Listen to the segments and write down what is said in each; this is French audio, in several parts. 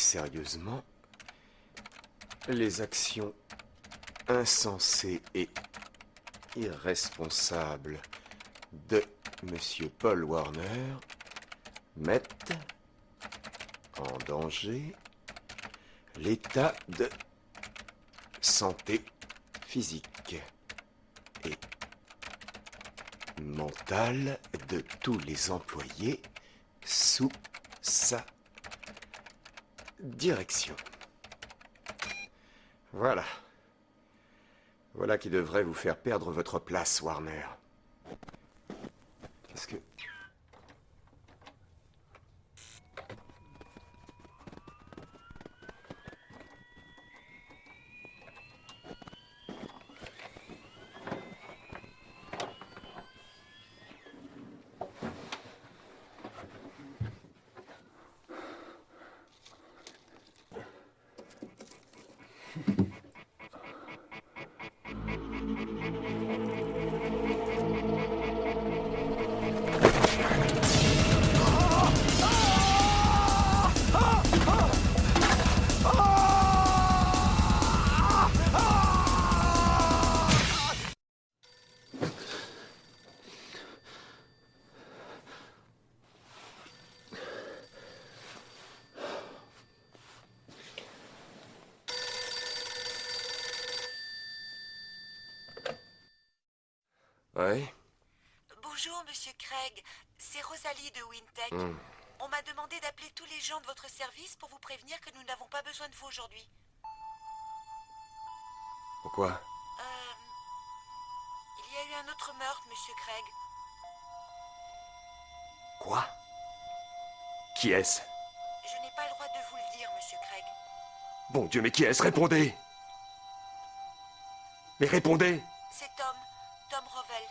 sérieusement les actions insensées et irresponsables de Monsieur Paul Warner mettent en danger l'état de santé physique et mentale de tous les employés sous sa direction. Voilà. Voilà qui devrait vous faire perdre votre place, Warner. Qu'est-ce que... Ouais. Bonjour, Monsieur Craig. C'est Rosalie de Wintech. On m'a demandé d'appeler tous les gens de votre service pour vous prévenir que nous n'avons pas besoin de vous aujourd'hui. Pourquoi? Il y a eu un autre meurtre, Monsieur Craig. Quoi? Qui est-ce? Je n'ai pas le droit de vous le dire, Monsieur Craig. Bon Dieu, mais qui est-ce? Répondez! Mais répondez! C'est Tom Revel.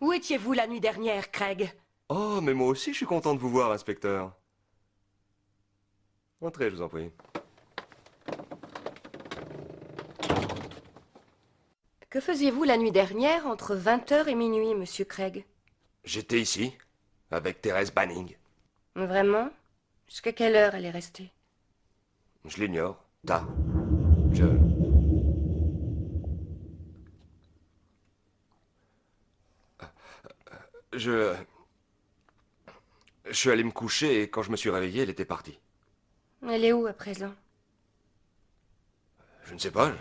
Où étiez-vous la nuit dernière, Craig? Oh, mais moi aussi, je suis content de vous voir, inspecteur. Entrez, je vous en prie. Que faisiez-vous la nuit dernière entre 20h et minuit, Monsieur Craig? J'étais ici, avec Thérèse Banning. Vraiment? Jusqu'à quelle heure elle est restée? Je l'ignore. Tard. Je suis allé me coucher et quand je me suis réveillé, elle était partie. Elle est où à présent? Je ne sais pas.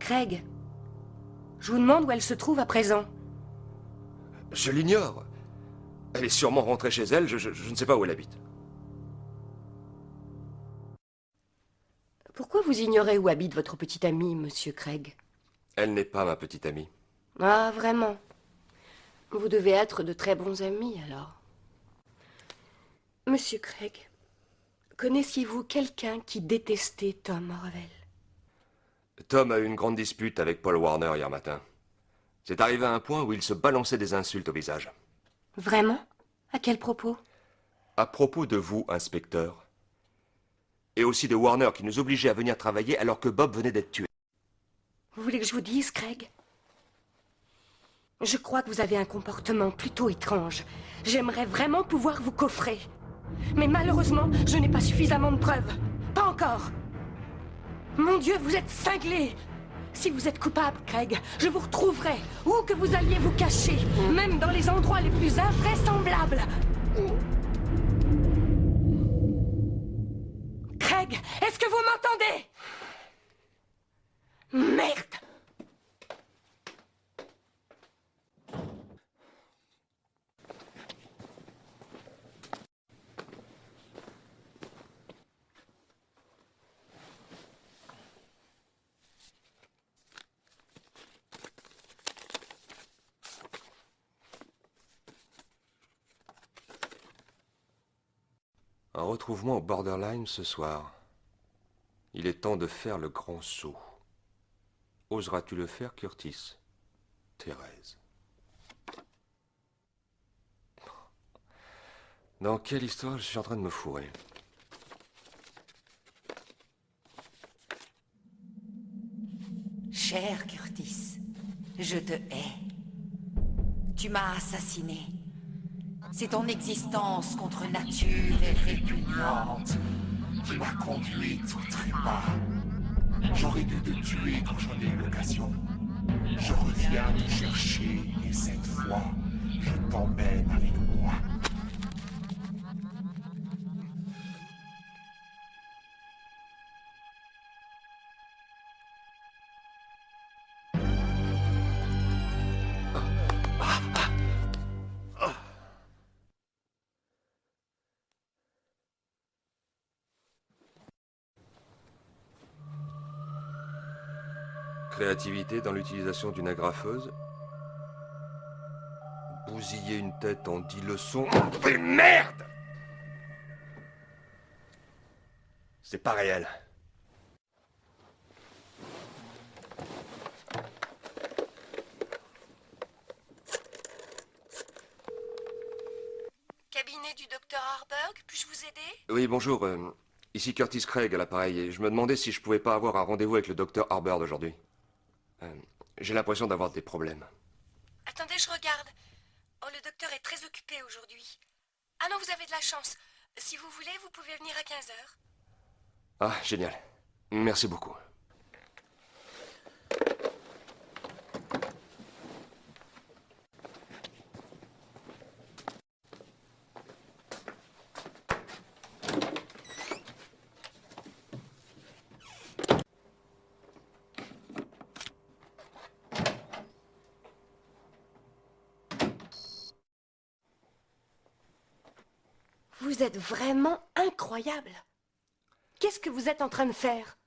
Craig, je vous demande où elle se trouve à présent. Je l'ignore. Elle est sûrement rentrée chez elle, je ne sais pas où elle habite. Pourquoi vous ignorez où habite votre petite amie, Monsieur Craig? Elle n'est pas ma petite amie. Ah, vraiment? Vous devez être de très bons amis, alors. Monsieur Craig, connaissiez-vous quelqu'un qui détestait Tom Revel? Tom a eu une grande dispute avec Paul Warner hier matin. C'est arrivé à un point où il se balançait des insultes au visage. Vraiment? À quel propos? À propos de vous, inspecteur. Et aussi de Warner qui nous obligeait à venir travailler alors que Bob venait d'être tué. Vous voulez que je vous dise, Craig? Je crois que vous avez un comportement plutôt étrange. J'aimerais vraiment pouvoir vous coffrer. Mais malheureusement, je n'ai pas suffisamment de preuves. Pas encore. Mon Dieu, vous êtes cinglé. Si vous êtes coupable, Craig, je vous retrouverai. Où que vous alliez vous cacher, même dans les endroits les plus invraisemblables. Craig, est-ce que vous m'entendez? Merde! Un retrouvement au Borderline ce soir. Il est temps de faire le grand saut. Oseras-tu le faire, Curtis? Thérèse. Dans quelle histoire je suis en train de me fourrer? Cher Curtis, je te hais. Tu m'as assassiné. C'est ton existence contre nature et répugnante qui m'a conduite au trépas. J'aurais dû te tuer quand j'en ai eu l'occasion. Je reviens te chercher et cette fois, je t'emmène avec moi. Créativité dans l'utilisation d'une agrafeuse. Bousiller une tête en 10 leçons. Mais merde! C'est pas réel. Cabinet du docteur Harburg, puis-je vous aider? Oui, bonjour. Ici Curtis Craig à l'appareil. Et je me demandais si je pouvais pas avoir un rendez-vous avec le docteur Harburg aujourd'hui. J'ai l'impression d'avoir des problèmes. Attendez, je regarde. Oh, le docteur est très occupé aujourd'hui. Ah non, vous avez de la chance. Si vous voulez, vous pouvez venir à 15 heures. Ah, génial. Merci beaucoup. Vous êtes vraiment incroyable. Qu'est-ce que vous êtes en train de faire?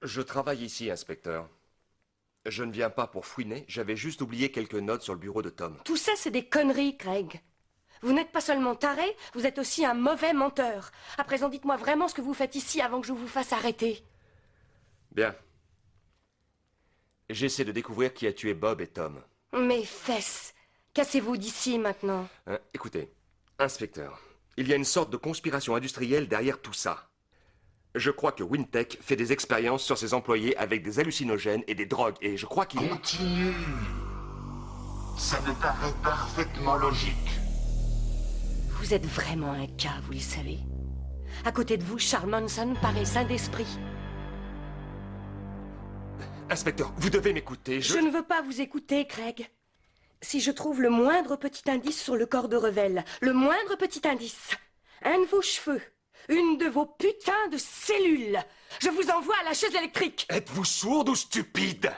Je travaille ici, inspecteur. Je ne viens pas pour fouiner, j'avais juste oublié quelques notes sur le bureau de Tom. Tout ça, c'est des conneries, Craig. Vous n'êtes pas seulement taré, vous êtes aussi un mauvais menteur. À présent, dites-moi vraiment ce que vous faites ici avant que je vous fasse arrêter. Bien. J'essaie de découvrir qui a tué Bob et Tom. Mes fesses. Cassez-vous d'ici maintenant. Écoutez, inspecteur, il y a une sorte de conspiration industrielle derrière tout ça. Je crois que Wintech fait des expériences sur ses employés avec des hallucinogènes et des drogues, et je crois qu'il... Continue. Ça me paraît parfaitement logique. Vous êtes vraiment un cas, vous le savez. À côté de vous, Charles Manson paraît sain d'esprit. Inspecteur, vous devez m'écouter, Je ne veux pas vous écouter, Craig. Si je trouve le moindre petit indice sur le corps de Revel, le moindre petit indice, un de vos cheveux, une de vos putains de cellules, je vous envoie à la chaise électrique. Êtes-vous sourde ou stupide?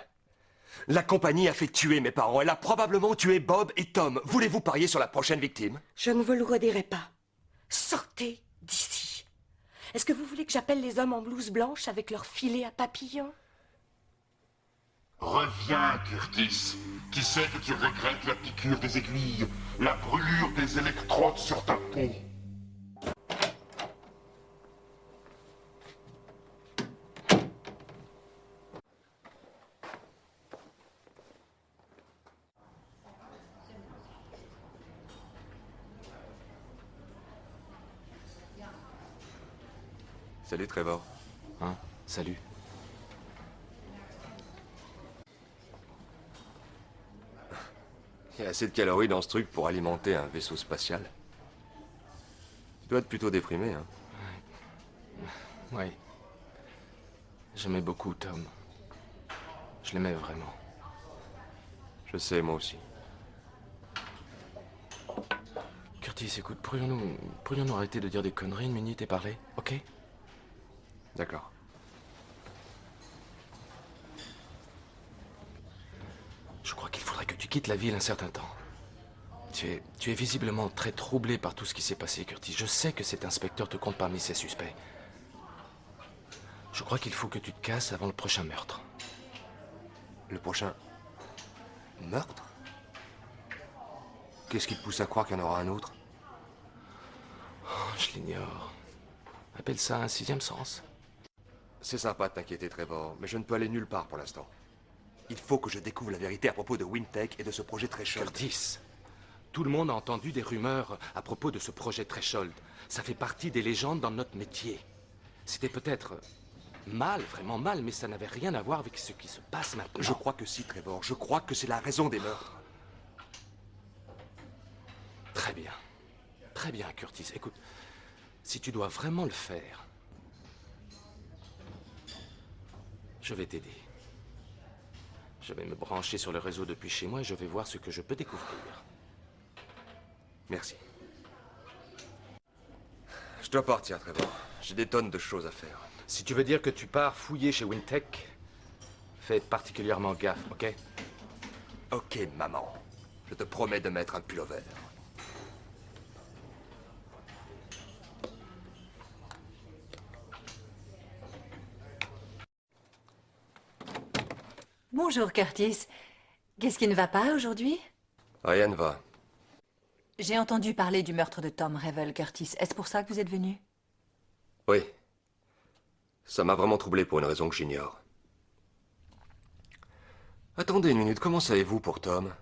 La compagnie a fait tuer mes parents. Elle a probablement tué Bob et Tom. Voulez-vous parier sur la prochaine victime? Je ne vous le redirai pas. Sortez d'ici. Est-ce que vous voulez que j'appelle les hommes en blouse blanche avec leurs filets à papillons? Reviens, Curtis. Qui sait que tu regrettes la piqûre des aiguilles, la brûlure des électrodes sur ta peau? Salut Trevor. Hein? Salut. Il y a assez de calories dans ce truc pour alimenter un vaisseau spatial. Tu dois être plutôt déprimé, hein? Oui. J'aimais beaucoup Tom. Je l'aimais vraiment. Je sais, moi aussi. Curtis, écoute, pourrions-nous arrêter de dire des conneries une minute et parler, ok? D'accord. Je crois qu'il faudrait que tu quittes la ville un certain temps. Tu es visiblement très troublé par tout ce qui s'est passé, Curtis. Je sais que cet inspecteur te compte parmi ses suspects. Je crois qu'il faut que tu te casses avant le prochain meurtre. Le prochain... meurtre? Qu'est-ce qui te pousse à croire qu'il y en aura un autre? Oh, je l'ignore. Appelle ça un sixième sens. C'est sympa de t'inquiéter, Trevor, mais je ne peux aller nulle part pour l'instant. Il faut que je découvre la vérité à propos de Wintech et de ce projet Threshold. Curtis, tout le monde a entendu des rumeurs à propos de ce projet Threshold. Ça fait partie des légendes dans notre métier. C'était peut-être mal, vraiment mal, mais ça n'avait rien à voir avec ce qui se passe maintenant. Je crois que si, Trevor. Je crois que c'est la raison des meurtres. Très bien. Très bien, Curtis. Écoute, si tu dois vraiment le faire, je vais t'aider. Je vais me brancher sur le réseau depuis chez moi et je vais voir ce que je peux découvrir. Merci. Je dois partir, Trevor. J'ai des tonnes de choses à faire. Si tu veux dire que tu pars fouiller chez Wintech, fais particulièrement gaffe, ok? Ok, maman. Je te promets de mettre un pullover. Bonjour, Curtis. Qu'est-ce qui ne va pas aujourd'hui? Rien ne va. J'ai entendu parler du meurtre de Tom Revel, Curtis. Est-ce pour ça que vous êtes venu? Oui. Ça m'a vraiment troublé pour une raison que j'ignore. Attendez une minute, comment savez-vous pour Tom?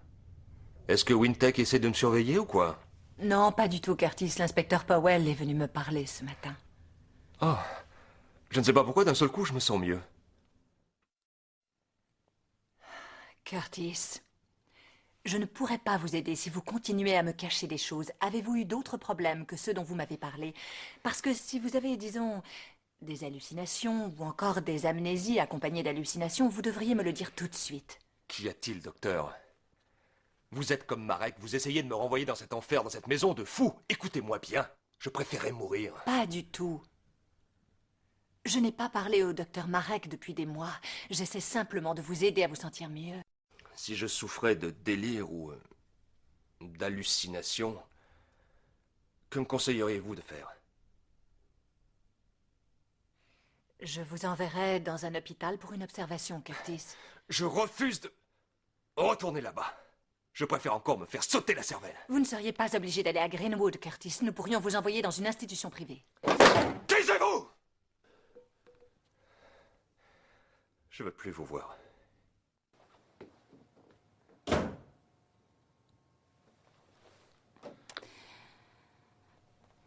Est-ce que Wintech essaie de me surveiller ou quoi? Non, pas du tout, Curtis. L'inspecteur Powell est venu me parler ce matin. Oh, je ne sais pas pourquoi d'un seul coup je me sens mieux. Curtis, je ne pourrai pas vous aider si vous continuez à me cacher des choses. Avez-vous eu d'autres problèmes que ceux dont vous m'avez parlé? Parce que si vous avez, disons, des hallucinations ou encore des amnésies accompagnées d'hallucinations, vous devriez me le dire tout de suite. Qu'y a-t-il, docteur? Vous êtes comme Marek, vous essayez de me renvoyer dans cet enfer, dans cette maison de fous. Écoutez-moi bien, je préférais mourir. Pas du tout. Je n'ai pas parlé au docteur Marek depuis des mois. J'essaie simplement de vous aider à vous sentir mieux. Si je souffrais de délire ou d'hallucination, que me conseilleriez-vous de faire? Je vous enverrai dans un hôpital pour une observation, Curtis. Je refuse de retourner là-bas. Je préfère encore me faire sauter la cervelle. Vous ne seriez pas obligé d'aller à Greenwood, Curtis. Nous pourrions vous envoyer dans une institution privée. Taisez-vous! Je veux plus vous voir.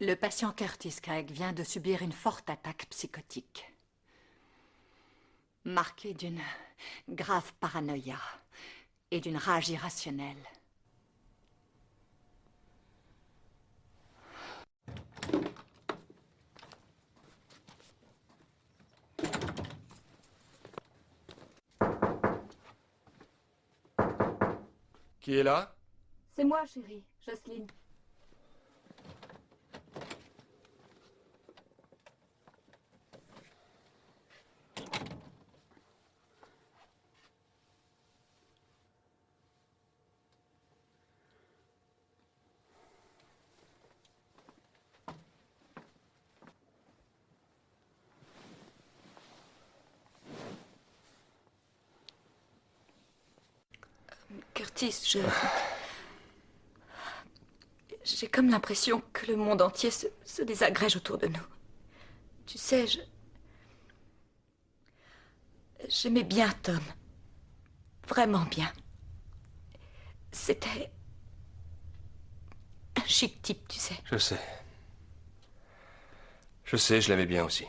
Le patient Curtis Craig vient de subir une forte attaque psychotique, marquée d'une grave paranoïa et d'une rage irrationnelle. Qui est là? C'est moi, chérie, Jocelyne. Curtis, j'ai comme l'impression que le monde entier se désagrège autour de nous. Tu sais, j'aimais bien Tom. Vraiment bien. C'était un chic type, tu sais. Je sais. Je sais, je l'aimais bien aussi.